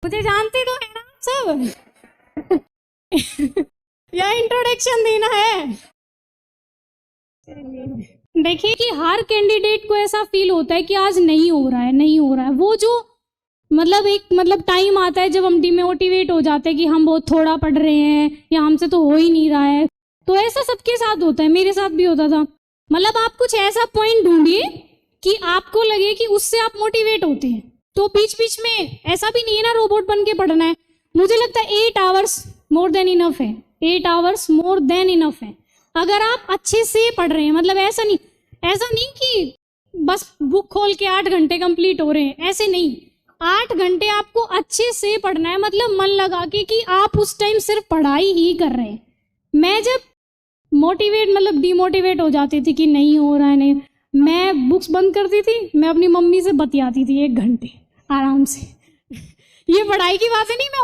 मुझे जानते तो है ना सब। या इंट्रोडक्शन देना है? देखिए कि हर कैंडिडेट को ऐसा फील होता है कि आज नहीं हो रहा है, नहीं हो रहा है। वो जो एक टाइम आता है जब हम डिमोटिवेट हो जाते हैं कि हम बहुत थोड़ा पढ़ रहे हैं या हमसे तो हो ही नहीं रहा है। तो ऐसा सबके साथ होता है, मेरे साथ भी होता था। मतलब आप कुछ ऐसा पॉइंट ढूंढिए कि आपको लगे कि उससे आप मोटिवेट होते हैं। तो बीच बीच में ऐसा भी नहीं है ना रोबोट बन के पढ़ना है। मुझे लगता है 8 आवर्स मोर देन इनफ है। 8 आवर्स मोर देन इनफ है अगर आप अच्छे से पढ़ रहे हैं। मतलब ऐसा नहीं कि बस बुक खोल के 8 घंटे कंप्लीट हो रहे हैं, ऐसे नहीं। 8 घंटे आपको अच्छे से पढ़ना है, मतलब मन लगा के कि आप उस टाइम सिर्फ पढ़ाई ही कर रहे हैं। मैं जब डिमोटिवेट हो जाती थी कि नहीं हो रहा है, नहीं, मैं बुक्स बंद करती थी, मैं अपनी मम्मी से बतियाती थी 1 घंटे आराम से। ये पढ़ाई की बातें नहीं, मैं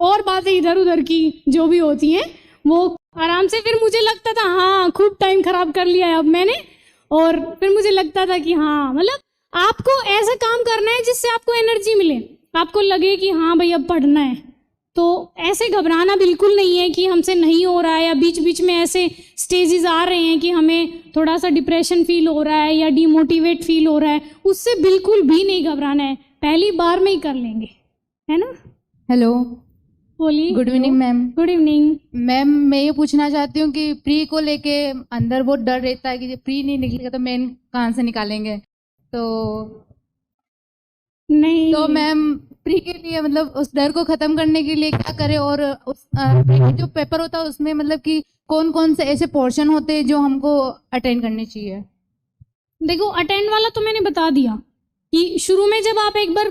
और बातें इधर उधर की जो भी होती हैं वो आराम से। फिर मुझे लगता था हाँ खूब टाइम खराब कर लिया है अब मैंने। और फिर मुझे लगता था कि हाँ मतलब आपको ऐसा काम करना है जिससे आपको एनर्जी मिले, आपको लगे कि हाँ भाई अब पढ़ना है। तो ऐसे घबराना बिल्कुल नहीं है कि हमसे नहीं हो रहा है, या बीच बीच में ऐसे स्टेजेस आ रहे हैं कि हमें थोड़ा सा डिप्रेशन फील हो रहा है या डिमोटिवेट फील हो रहा है, उससे बिल्कुल भी नहीं घबराना है। पहली बार में ही कर लेंगे, है ना। हेलो, बोलिए। Good evening ma'am. Good evening ma'am, मैं ये पूछना चाहती हूँ कि प्री को लेके अंदर बहुत डर रहता है कि प्री नहीं निकलेगा तो मेन कहाँ से निकालेंगे। तो मैम प्री के लिए मतलब उस डर को खत्म करने के लिए क्या करें, और उस जो पेपर होता है उसमें मतलब कि कौन कौन से ऐसे पोर्शन होते हैं जो हमको अटेंड करने चाहिए। देखो अटेंड वाला तो मैंने बता दिया कि शुरू में जब आप एक बार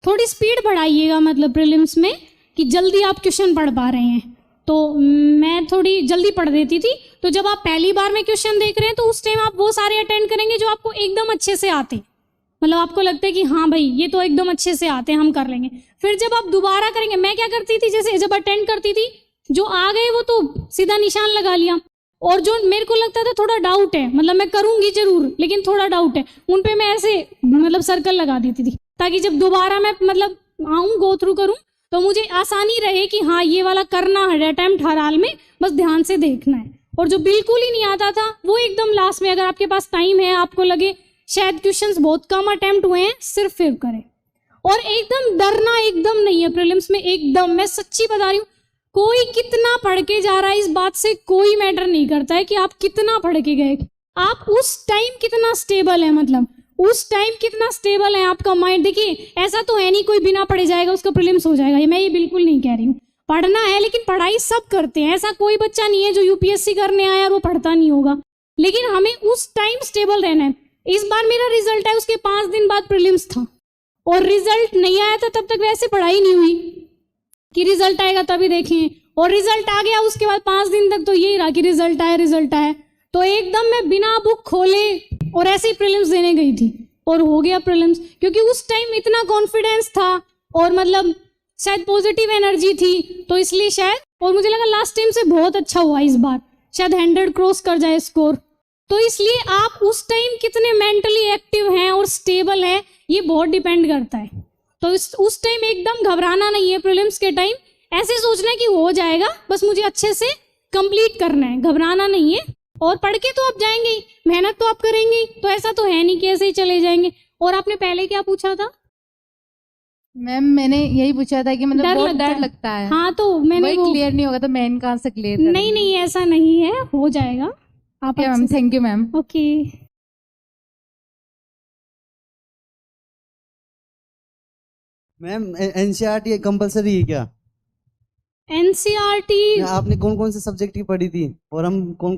थोड़ी स्पीड बढ़ाइएगा, मतलब प्रीलिम्स में कि जल्दी आप क्वेश्चन पढ़ पा रहे हैं। तो मैं थोड़ी जल्दी पढ़ देती थी। तो जब आप पहली बार में क्वेश्चन देख रहे हैं तो उस टाइम आप वो सारे अटेंड करेंगे जो आपको एकदम अच्छे से आते, मतलब आपको लगता है कि हाँ भाई ये तो एकदम अच्छे से आते हैं, हम कर लेंगे। फिर जब आप दोबारा करेंगे, मैं क्या करती थी, जैसे जब अटेंड करती थी जो आ गए वो तो सीधा निशान लगा लिया, और जो मेरे को लगता था थोड़ा डाउट है, मतलब मैं करूंगी जरूर लेकिन थोड़ा डाउट है, उन पे मैं ऐसे मतलब सर्कल लगा देती थी, ताकि जब दोबारा मैं मतलब आऊँ गो थ्रू करूँ तो मुझे आसानी रहे कि हाँ ये वाला करना है अटेम्प्ट हर हाल में, बस ध्यान से देखना है। और जो बिल्कुल ही नहीं आता था वो एकदम लास्ट में, अगर आपके पास टाइम है, आपको लगे शायद क्वेश्चंस बहुत कम अटेम्प्ट हुए हैं, सिर्फ फिर करें। और एकदम डरना एकदम नहीं है प्रीलिम्स में, एकदम, मैं सच्ची बता रही हूँ। कोई कितना पढ़ के जा रहा है इस बात से कोई मैटर नहीं करता है कि आप कितना पढ़ के गए, आप उस टाइम कितना स्टेबल है, मतलब उस टाइम कितना स्टेबल है आपका माइंड। देखिए ऐसा तो है नहीं कोई बिना पढ़े जाएगा उसका प्रीलिम्स हो जाएगा, ये मैं ये बिल्कुल नहीं कह रही हूँ। पढ़ना है, लेकिन पढ़ाई सब करते हैं, ऐसा कोई बच्चा नहीं है जो यूपीएससी करने आया और वो पढ़ता नहीं होगा, लेकिन हमें उस टाइम स्टेबल रहना है। इस बार मेरा रिजल्ट है, उसके 5 दिन बाद प्रीलिम्स था, और रिजल्ट नहीं आया था तब तक वैसे पढ़ाई नहीं हुई कि रिजल्ट आएगा तभी देखें, और रिजल्ट आ गया उसके बाद 5 दिन तक तो यही रहा कि रिजल्ट आया। तो एकदम मैं बिना बुक खोले और ऐसे ही प्रीलिम्स देने गई थी, और हो गया प्रीलिम्स, क्योंकि उस टाइम इतना कॉन्फिडेंस था और मतलब शायद पॉजिटिव एनर्जी थी, तो इसलिए शायद, और मुझे लगा लास्ट टाइम से बहुत अच्छा हुआ इस बार, शायद 100 क्रॉस कर जाए स्कोर। तो इसलिए आप उस टाइम कितने मेंटली एक्टिव हैं और स्टेबल हैं ये बहुत डिपेंड करता है। तो उस टाइम एकदम घबराना नहीं है प्रीलिम्स के टाइम, ऐसे सोचना है कि हो जाएगा, बस मुझे अच्छे से कंप्लीट करना है, घबराना नहीं है। और पढ़ के तो आप जाएंगे ही, मेहनत तो आप करेंगे ही, तो ऐसा तो है नहीं कि ऐसे ही चले जाएंगे। और आपने पहले क्या पूछा था? मैम मैंने यही पूछा था कि मतलब बहुत डर लगता है। हाँ तो मैंने वो क्लियर नहीं होगा तो मैं कहाँ से क्लियर करूंगी? नहीं ऐसा नहीं है, हो जाएगा आप। Ma'am thank you ma'am. Okay. Ma'am NCERT compulsory है क्या? एनसीईआरटी आपने कौन कौन से सब्जेक्ट की पढ़ी थी और हम कौन